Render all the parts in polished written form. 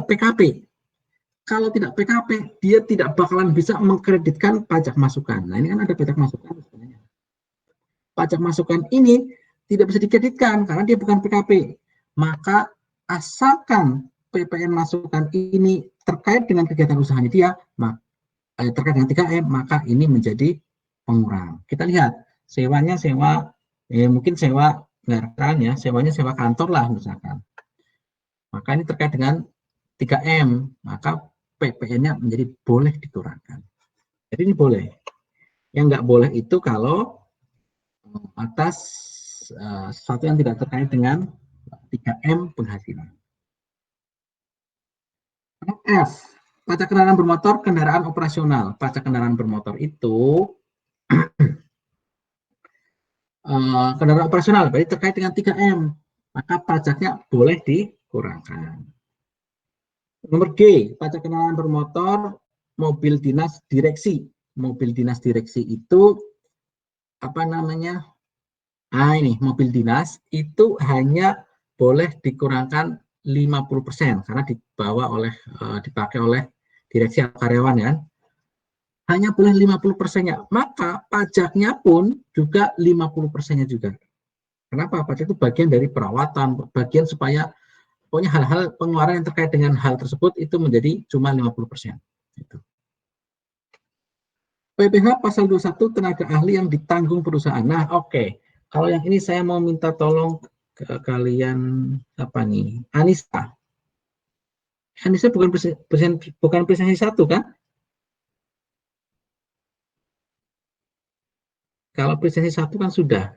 tidak PKP. Kalau tidak PKP, dia tidak bakalan bisa mengkreditkan pajak masukan. Nah, ini kan ada pajak masukan sebenarnya. Pajak masukan ini tidak bisa dikreditkan karena dia bukan PKP. Maka asalkan PPN masukan ini terkait dengan kegiatan usahanya dia, terkait dengan 3M, maka ini menjadi pengurang. Kita lihat, sewanya sewa, mungkin sewa kendaraan ya, sewanya sewa kantor lah misalkan. Maka ini terkait dengan 3M, maka PPN-nya menjadi boleh dikurangkan. Jadi ini boleh. Yang nggak boleh itu kalau atas sesuatu yang tidak terkait dengan 3M penghasilan. F, pajak kendaraan bermotor, kendaraan operasional. Pajak kendaraan bermotor itu kendaraan operasional, berarti terkait dengan 3M. Maka pajaknya boleh dikurangkan. Nomor G, pajak kendaraan bermotor, mobil dinas direksi. Mobil dinas direksi itu apa namanya? Ini mobil dinas itu hanya boleh dikurangkan 50% karena dipakai oleh direksi atau karyawan ya. Hanya boleh 50%-nya. Maka pajaknya pun juga 50%-nya juga. Kenapa? Pajak itu bagian dari perawatan, bagian supaya pokoknya hal-hal pengeluaran yang terkait dengan hal tersebut itu menjadi cuma 50%. Gitu. PPh pasal 21 tenaga ahli yang ditanggung perusahaan. Nah, oke. Kalau yang ini saya mau minta tolong ke kalian apa nih? Anissa. Anissa bukan presentasi 1 kan? Kalau presentasi 1 kan sudah.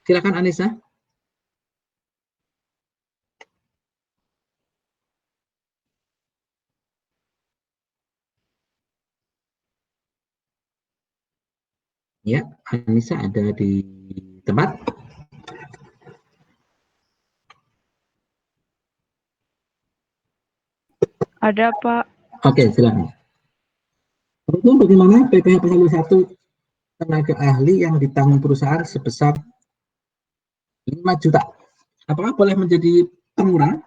Silakan Anissa. Ya, Anissa ada di tempat. Ada, Pak. Oke, silakan. Itu bagaimana PPh pasal 21 tenaga ahli yang ditanggung perusahaan sebesar 5 juta. Apakah boleh menjadi pengurang?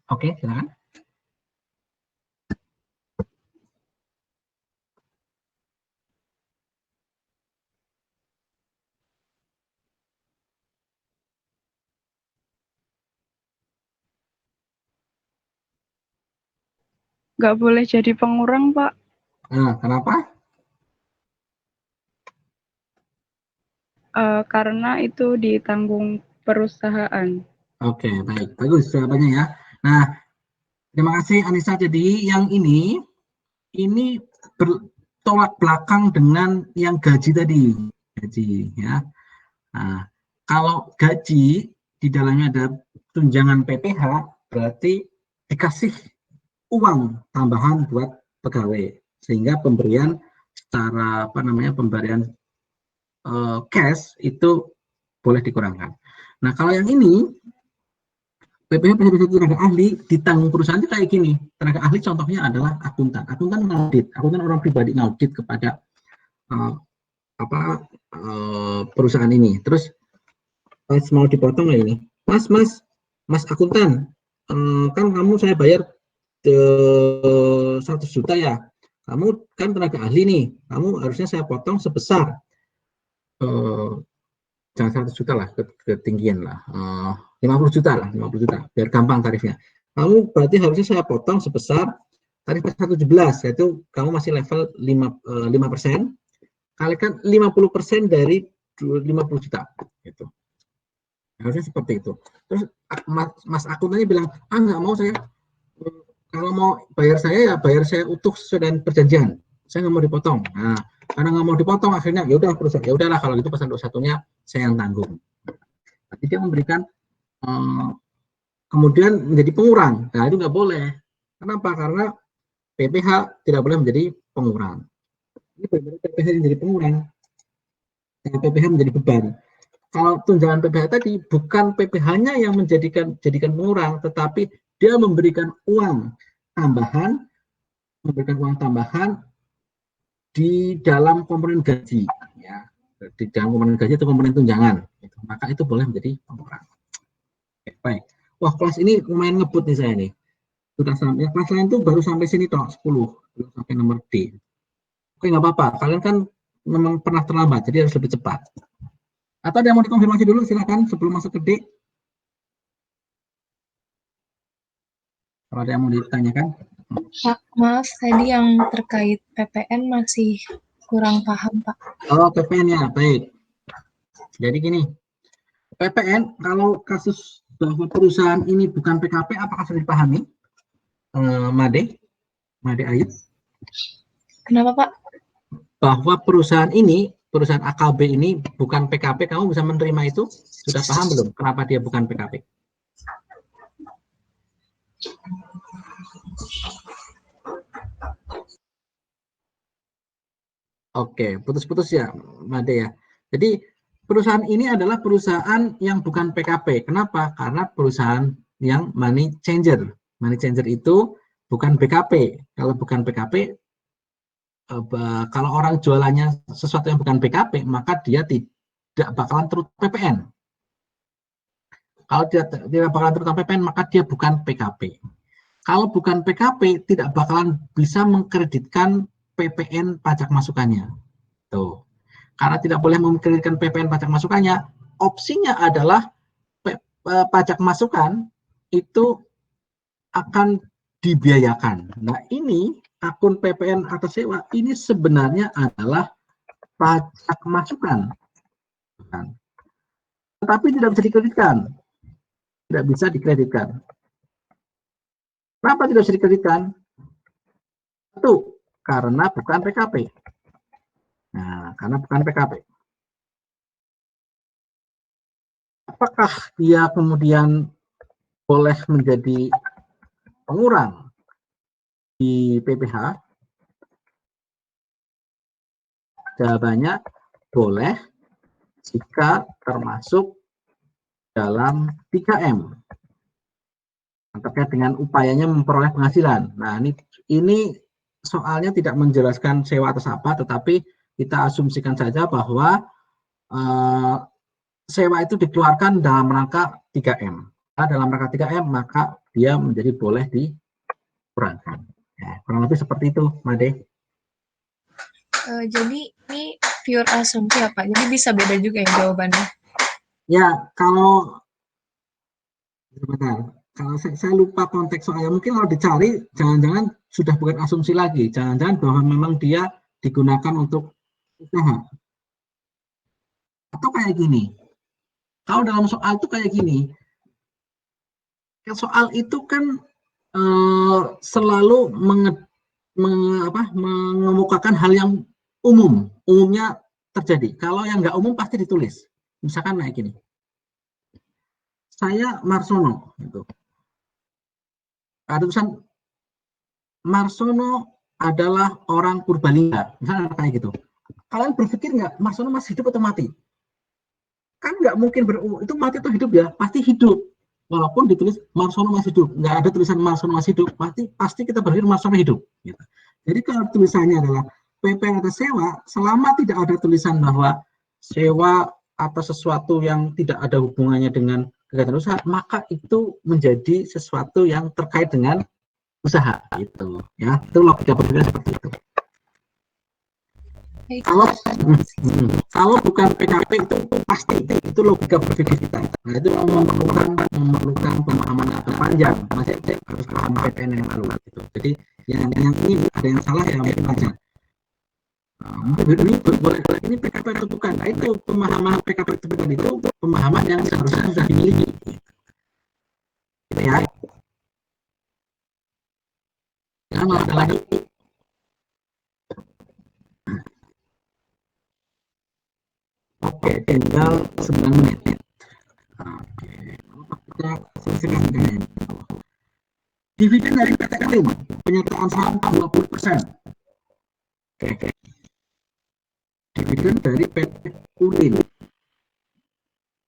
Oke, silakan. Nggak boleh jadi pengurang, Pak. Nah, kenapa? Karena itu ditanggung perusahaan. Oke, baik. Bagus jawabannya ya. Nah, terima kasih Anissa. Jadi yang ini bertolak belakang dengan yang gaji tadi. Gaji ya. Nah, kalau gaji di dalamnya ada tunjangan PPh, berarti dikasih uang tambahan buat pegawai, sehingga pemberian secara pemberian cash itu boleh dikurangkan. Nah, kalau yang ini PPh pasal tenaga ahli ditanggung perusahaan itu kayak gini. Tenaga ahli contohnya adalah akuntan. Akuntan ngaudit, akuntan orang pribadi ngaudit kepada perusahaan ini. Terus pas mau dipotong ini, Mas akuntan, kan kamu saya bayar 100 juta ya. Kamu kan tenaga ahli nih, kamu harusnya saya potong sebesar jangan 100 juta lah, ketinggian lah, 50 juta lah, 50 juta, biar gampang tarifnya. Kamu berarti harusnya saya potong sebesar tarif 117, yaitu kamu masih level 5%, kalikan 50% dari 50 juta, gitu. Harusnya seperti itu. Terus Mas akuntannya bilang, nggak mau saya, kalau mau bayar saya ya bayar saya utuh sesuai dengan perjanjian, saya nggak mau dipotong. Nah, karena nggak mau dipotong akhirnya ya udah perusahaan, ya udahlah kalau gitu pasal 21-nya saya yang tanggung. Tapi dia memberikan kemudian menjadi pengurang. Nah, itu nggak boleh. Kenapa? Karena PPh tidak boleh menjadi pengurang. Ini benar-benar PPh menjadi pengurang. PPh menjadi beban. kalau tunjangan PPh tadi bukan PPh-nya yang jadikan pengurang, tetapi dia memberikan uang tambahan di dalam komponen gaji, ya, di dalam komponen gaji atau komponen tunjangan, gitu. Maka itu boleh menjadi pengurang. Oke, baik. Wah, kelas ini lumayan ngebut nih saya nih. Sudah sampai, ya, kelas lain tuh baru sampai sini toh, 10, belum sampai nomor D. Oke, nggak apa-apa. Kalian kan memang pernah terlambat, jadi harus lebih cepat. Atau ada yang mau dikonfirmasi dulu, silakan sebelum masuk ke D. Kalau ada yang mau ditanyakan. Pak, maaf tadi yang terkait PPN masih kurang paham, Pak. Oh, PPN ya, baik. Jadi gini, PPN kalau kasus bahwa perusahaan ini bukan PKP, apakah sudah dipahami? Made Ayu? Kenapa, Pak? Bahwa perusahaan AKB ini bukan PKP, kamu bisa menerima itu? Sudah paham belum? Kenapa dia bukan PKP? Oke, putus-putus ya, Made ya. Jadi perusahaan ini adalah perusahaan yang bukan PKP. Kenapa? Karena perusahaan yang money changer. Money changer itu bukan BKP. Kalau bukan BKP, kalau orang jualannya sesuatu yang bukan BKP, maka dia tidak bakalan terutang PPN. Kalau tidak bakalan terutang PPN, maka dia bukan PKP. Kalau bukan PKP, tidak bakalan bisa mengkreditkan PPN pajak masukannya. Tuh. Karena tidak boleh mengkreditkan PPN pajak masukannya, opsinya adalah pajak masukan itu akan dibiayakan. Nah, ini akun PPN atas sewa ini sebenarnya adalah pajak masukan. Tetapi tidak bisa dikreditkan. Tidak bisa dikreditkan. Kenapa tidak bisa dikreditkan? Satu, karena bukan PKP. Nah, karena bukan PKP. Apakah dia kemudian boleh menjadi pengurang di PPh? Jawabannya boleh jika termasuk dalam 3M terkait dengan upayanya memperoleh penghasilan. Nah, ini soalnya tidak menjelaskan sewa atas apa, tetapi kita asumsikan saja bahwa sewa itu dikeluarkan dalam rangka 3M. Nah, dalam rangka 3M maka dia menjadi boleh dikurangkan. Ya, kurang lebih seperti itu, Made. Jadi ini pure asumsi ya, Pak? Jadi bisa beda juga ya jawabannya? Ya, kalau sebentar, kalau saya lupa konteks soalnya, mungkin kalau dicari, jangan-jangan sudah bukan asumsi lagi, jangan-jangan bahwa memang dia digunakan untuk usaha. Atau kayak gini, kalau dalam soal itu kayak gini, soal itu kan selalu mengemukakan hal yang umumnya terjadi. Kalau yang nggak umum pasti ditulis. Misalkan kayak gini, saya Marsono, gitu. Ada tulisan Marsono adalah orang Purbalingga, misalnya kayak gitu. Kalian berpikir nggak Marsono masih hidup atau mati? Kan nggak mungkin itu mati atau hidup ya, pasti hidup. Walaupun ditulis Marsono masih hidup, nggak ada tulisan Marsono masih hidup, pasti kita berpikir Marsono hidup. Gitu. Jadi kalau tulisannya adalah PPN atau sewa, selama tidak ada tulisan bahwa sewa atau sesuatu yang tidak ada hubungannya dengan kegiatan usaha, maka itu menjadi sesuatu yang terkait dengan usaha. Gitu. Ya, itu logika berpikir seperti itu. Kalau bukan PKP itu pasti itu logika berpikir kita. Nah, itu memerlukan pemahaman yang panjang. Masih harus paham PPN yang lalu gitu. Jadi yang ini ada yang salah ya mungkin aja. Ini PKP atau bukan? Nah, itu pemahaman PKP atau bukan itu pemahaman yang seharusnya sudah dimiliki. Gitu ya. Jangan ada lagi. Oke, tinggal 9 menit. Oke, kita selesaikan ini. Dividen dari PT Katin, penyertaan saham 20%. Oke. Dividen dari PT Ulin.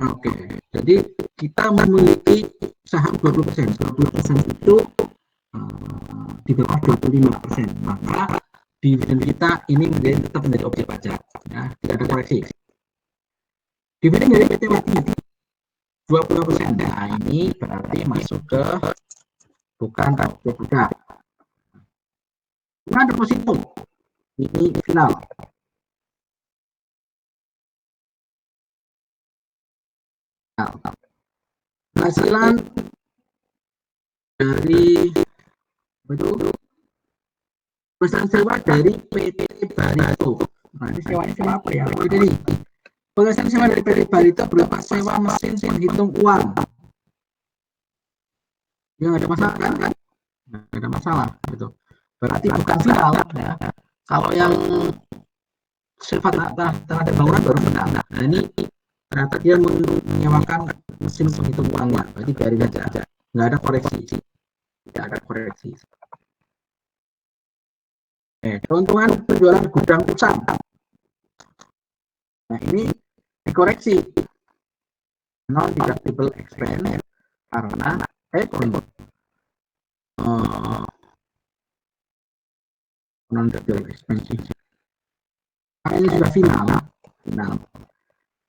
Oke, jadi kita memiliki saham 20%. 20% itu di bawah 25%. Maka dividen kita ini tetap menjadi objek pajak. Ya, tidak ada koreksi. Dividen dari PT Wati 20%. Nah, ini berarti masuk ke bukan objek pajak. Nah, deposito ini final. Penghasilan dari pesan sewa dari PT Barito. Nah, ini sewa apa ya? Jadi penghasilan sewa dari PT Barito berupa sewa mesin penghitung uang. Ya, nggak ada masalah kan? Nggak ada masalah gitu. Berarti bukan final ya. Kalau yang sifat tanah bangunan baru final. Nah, ini ternyata dia menyewakan mesin penghitung uangnya. Berarti biarin aja. Nggak ada koreksi. Tidak ada koreksi. Keuntungan penjualan gudang usang. Nah, ini dikoreksi. Non-deductible expense karena non-deductible expense. Karena ini sudah final.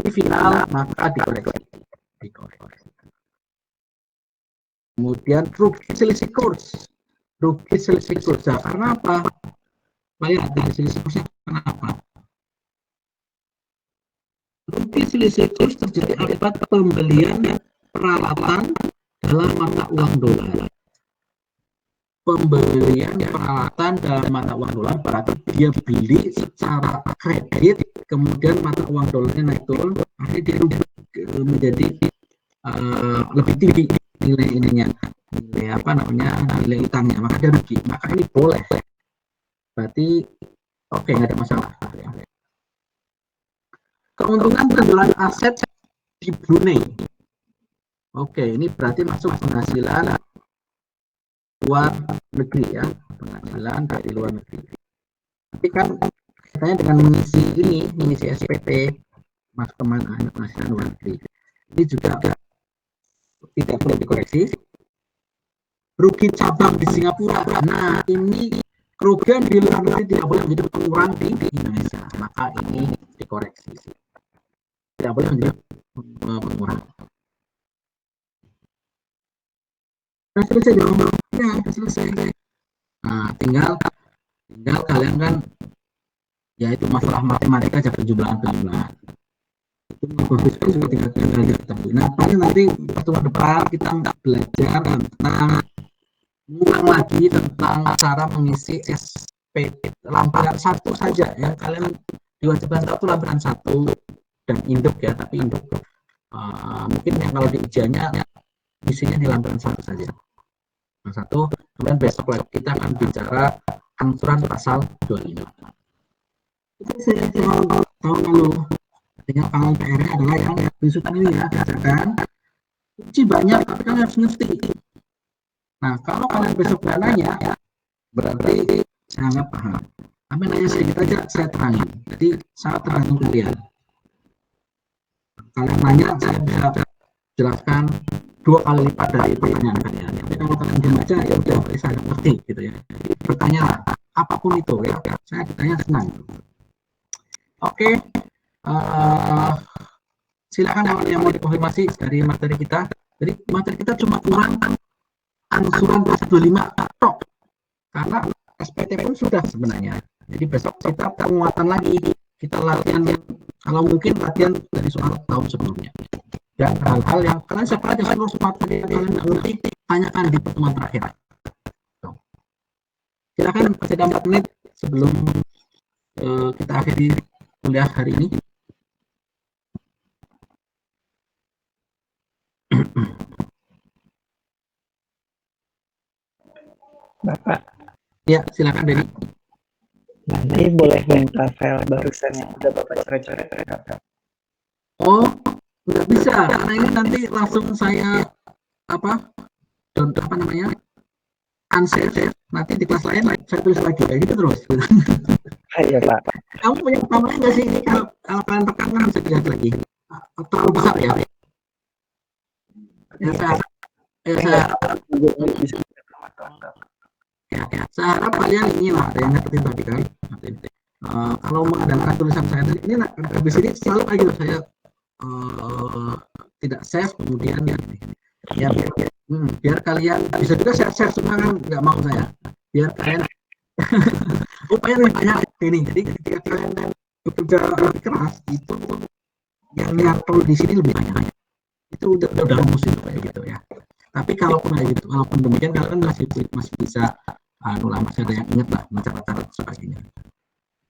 Ini final, maka dikoreksi. Kemudian rugi selisih kurs. Nah, karena apa? Lihat dari selisih kursnya kenapa? Rugi selisih kurs terjadi akibat pembelian peralatan dalam mata uang dolar. Pembelian peralatan dalam mata uang dolar berarti dia beli secara kredit, kemudian mata uang dolarnya naik turun, akhirnya dia menjadi lebih tinggi nilai ininya, nilai utangnya, maka dia rugi. Maka ini boleh. Berarti oke, nggak ada masalah. Keuntungan penjualan aset di Brunei. Oke, ini berarti masuk penghasilan luar negeri ya, penghasilan dari luar negeri. Tapi kan katanya dengan mengisi SPT masuk kemana penghasilan luar negeri. Ini juga tidak perlu dikoreksi. Rugi cabang di Singapura. Nah, ini kerugian di luar negeri tidak boleh menjadi pengurang di Indonesia. Maka ini dikoreksi. Tidak boleh menjadi pengurang. Nah, selesai dong. Ya, selesai. Nah, tinggal kalian kan, ya itu masalah matematika aja, penjumlahan. Itu bagus kan ketika kalian ketemu. Nah, paling nanti pertemuan depan kita belajar tentang ngulang lagi tentang cara mengisi SPT lampiran 1 saja ya. Kalian diwajibkan satu lampiran 1 dan induk ya, tapi induk mungkin yang kalau di ujiannya isinya di lampiran 1 saja. Nah, 1, kemudian besok lagi kita akan bicara angsuran pasal 25. Itu saya tahun lalu. Artinya kalau PR-nya adalah yang besutan ini ya, kerjakan. Uji banyak, tapi kalian harus ngerti. Nah, kalau kalian besok nggak nanya, berarti saya nggak paham. Kami nanya sedikit aja, saya terangin. Jadi sangat tergantung kalian. Kalian nanya, saya bisa jelaskan 2 kali lipat dari pertanyaan kalian. Tapi kalau kalian diam aja, ya udah, saya nggak ngerti gitu ya. Bertanya apapun itu ya, saya ditanya senang. Oke, silakan yang mau dikonfirmasi dari materi kita. Jadi materi kita cuma kurang angsuran pasal 25 tok, karena SPT pun sudah sebenarnya. Jadi besok kita penguatan lagi, kita latihan kalau mungkin latihan dari soal tahun sebelumnya. Dan hal-hal yang kalian siapa aja seluruh materi yang kalian nggak ngerti, tanyakan di pertemuan terakhir. Silakan masih ada 4 menit sebelum kita akhiri kuliah hari ini. Bapak. Ya, silakan Denny. Nanti boleh minta file barusan yang udah Bapak coret-coret. Oh, nggak bisa, karena ini nanti langsung saya unsave, nanti di kelas lain saya tulis lagi kayak gitu terus. Iya Pak. Kamu punya pemain nggak sih ini? Kalau kalian tekan kan bisa dilihat lagi. Terlalu besar ya. Ya, saya bisa direkam atau enggak? saya harap kalian ini lah yang ngertiin tadi kan. Kalau mengandalkan tulisan saya tadi ini habis ini selalu kayak gitu saya tidak save kemudian ya biar kalian bisa juga share semua kan nggak mau saya biar kalian upaya lebih banyak ini. Jadi ketika kalian bekerja lebih keras itu yang perlu di sini lebih banyak itu udah rumus itu kayak gitu ya. Tapi kalaupun kayak gitu, walaupun demikian kalian masih bisa masih ada yang ingat lah mencatat sebagainya.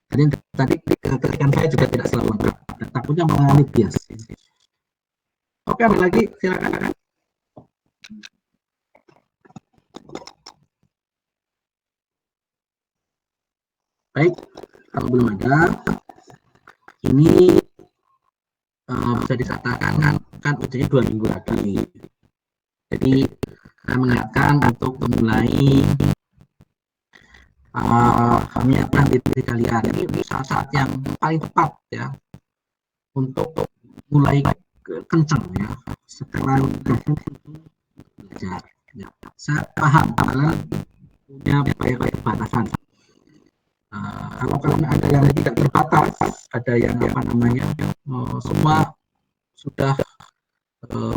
Jadi tadi ketikan saya juga tidak selalu lengkap, takutnya mengalami bias. Oke, ada lagi silakan. Baik, kalau belum ada, ini bisa dikatakan kan ujiannya 2 minggu lagi. Jadi saya mengingatkan untuk memulai menyiapkan diri kalian. Ini saat yang paling tepat ya untuk mulai kencang ya setelah belajar. Ya, saya paham kalian punya banyak batasan. Kalau kalian ada yang tidak terbatas, ada yang semua sudah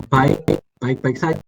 baik saja.